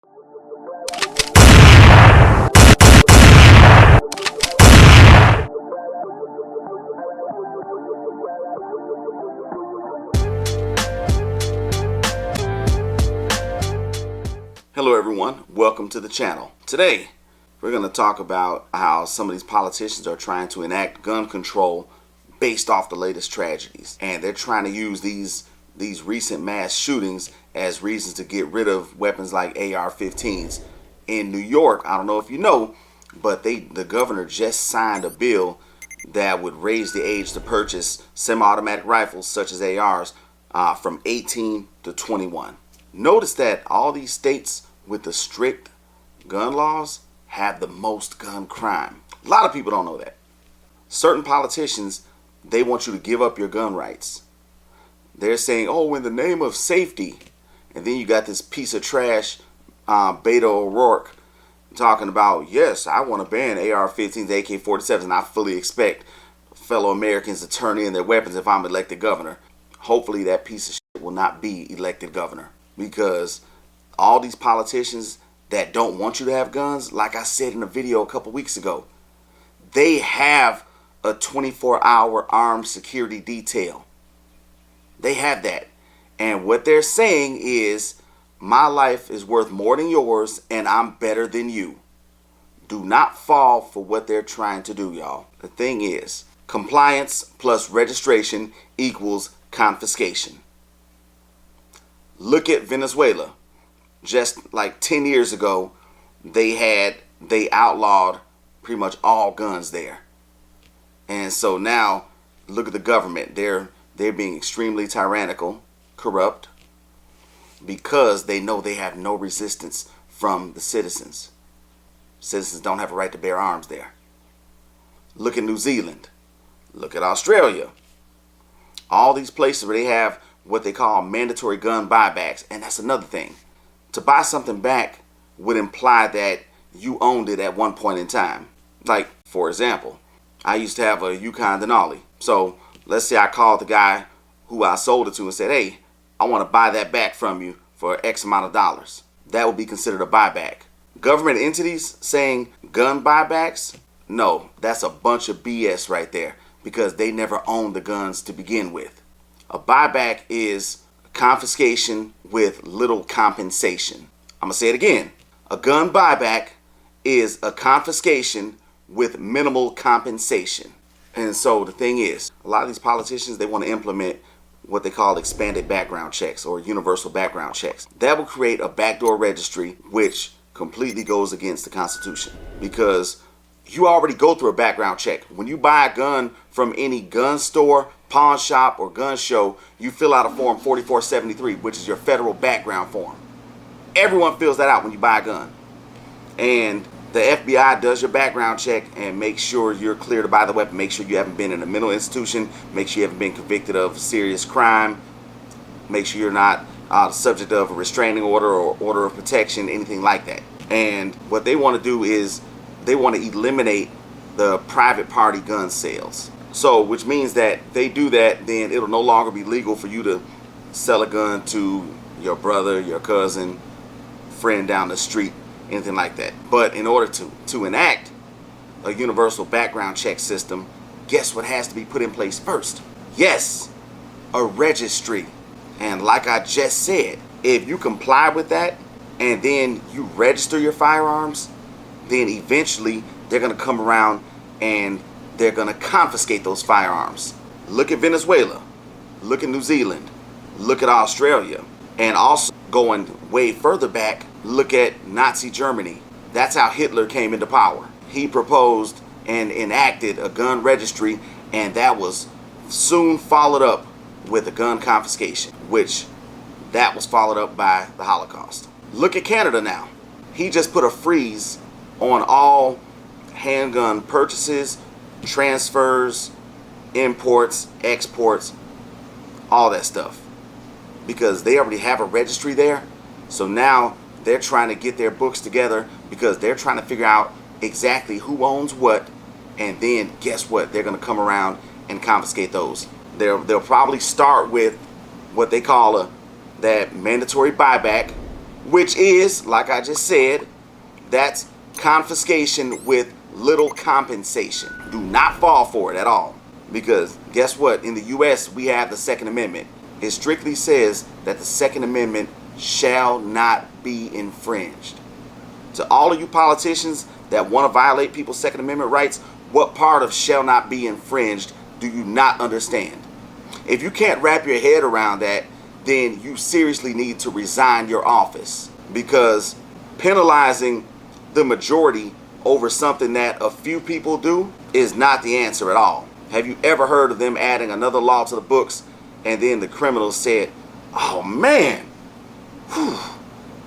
Hello everyone, welcome to the channel. Today we're going to talk about how some of these politicians are trying to enact gun control based off the latest tragedies, and they're trying to use these recent mass shootings as reasons to get rid of weapons like AR-15s. In New York, I don't know if you know, but the governor just signed a bill that would raise the age to purchase semi-automatic rifles such as ARs from 18 to 21. Notice that all these states with the strict gun laws have the most gun crime. A lot of people don't know that. Certain politicians, they want you to give up your gun rights. They're saying, oh, in the name of safety. And then you got this piece of trash, Beto O'Rourke, talking about, yes, I want to ban AR-15s, AK-47s, and I fully expect fellow Americans to turn in their weapons if I'm elected governor. Hopefully that piece of shit will not be elected governor, because all these politicians that don't want you to have guns, like I said in a video a couple weeks ago, they have a 24-hour armed security detail. They have that. And what they're saying is, my life is worth more than yours and I'm better than you. Do not fall for what they're trying to do, y'all. The thing is, compliance plus registration equals confiscation. Look at Venezuela. Just like 10 years ago, they outlawed pretty much all guns there. And so now, look at the government. They're being extremely tyrannical, corrupt, because they know they have no resistance from the citizens. Citizens don't have a right to bear arms there. Look at New Zealand. Look at Australia. All these places where they have what they call mandatory gun buybacks. And that's another thing. To buy something back would imply that you owned it at one point in time. Like, for example, I used to have a Yukon Denali. So let's say I called the guy who I sold it to and said, hey, I want to buy that back from you for X amount of dollars. That would be considered a buyback. Government entities saying gun buybacks? No, that's a bunch of BS right there, because they never owned the guns to begin with. A buyback is confiscation with little compensation. I'm going to say it again. A gun buyback is a confiscation with minimal compensation. And so the thing is, a lot of these politicians, they want to implement what they call expanded background checks or universal background checks. That will create a backdoor registry which completely goes against the Constitution, because you already go through a background check. When you buy a gun from any gun store, pawn shop, or gun show, you fill out a form 4473, which is your federal background form. Everyone fills that out when you buy a gun. And the FBI does your background check and makes sure you're clear to buy the weapon. Make sure you haven't been in a mental institution. Make sure you haven't been convicted of serious crime. Make sure you're not the subject of a restraining order or order of protection, anything like that. And what they want to do is they want to eliminate the private party gun sales. So, which means that they do that, then it'll no longer be legal for you to sell a gun to your brother, your cousin, friend down the street, anything like that. But in order to enact a universal background check system, guess what has to be put in place first? Yes, a registry. And like I just said, if you comply with that and then you register your firearms, then eventually they're going to come around and they're going to confiscate those firearms. Look at Venezuela. Look at New Zealand. Look at Australia. And also going way further back, look at Nazi Germany. That's how Hitler came into power. He proposed and enacted a gun registry, and that was soon followed up with a gun confiscation, which that was followed up by the Holocaust. Look at Canada now. He just put a freeze on all handgun purchases, transfers, imports, exports, all that stuff, because they already have a registry there. So now they're trying to get their books together, because they're trying to figure out exactly who owns what, and then guess what? They're going to come around and confiscate those. They'll probably start with what they call that mandatory buyback, which is, like I just said, that's confiscation with little compensation. Do not fall for it at all. Because guess what? In the U.S., we have the Second Amendment. It strictly says that the Second Amendment shall not be infringed. To all of you politicians that want to violate people's Second Amendment rights, what part of shall not be infringed do you not understand? If you can't wrap your head around that, then you seriously need to resign your office, because penalizing the majority over something that a few people do is not the answer at all. Have you ever heard of them adding another law to the books and then the criminals said, oh man,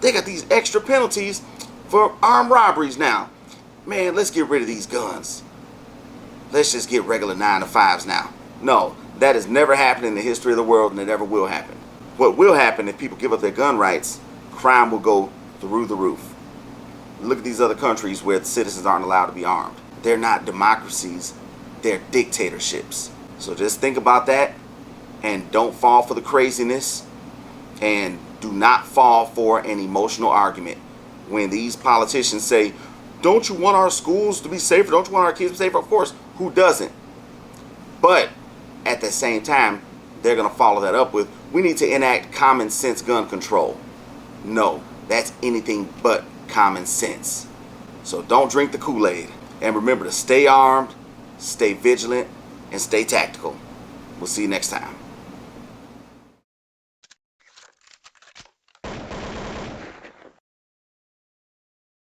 they got these extra penalties for armed robberies now. Man, let's get rid of these guns. Let's just get regular 9-to-5s now. No, that has never happened in the history of the world, and it never will happen. What will happen if people give up their gun rights, crime will go through the roof. Look at these other countries where the citizens aren't allowed to be armed. They're not democracies, they're dictatorships. So just think about that, and don't fall for the craziness, and do not fall for an emotional argument. When these politicians say, don't you want our schools to be safer? Don't you want our kids to be safer? Of course, who doesn't? But at the same time, they're going to follow that up with, we need to enact common sense gun control. No, that's anything but common sense. So don't drink the Kool-Aid. And remember to stay armed, stay vigilant, and stay tactical. We'll see you next time.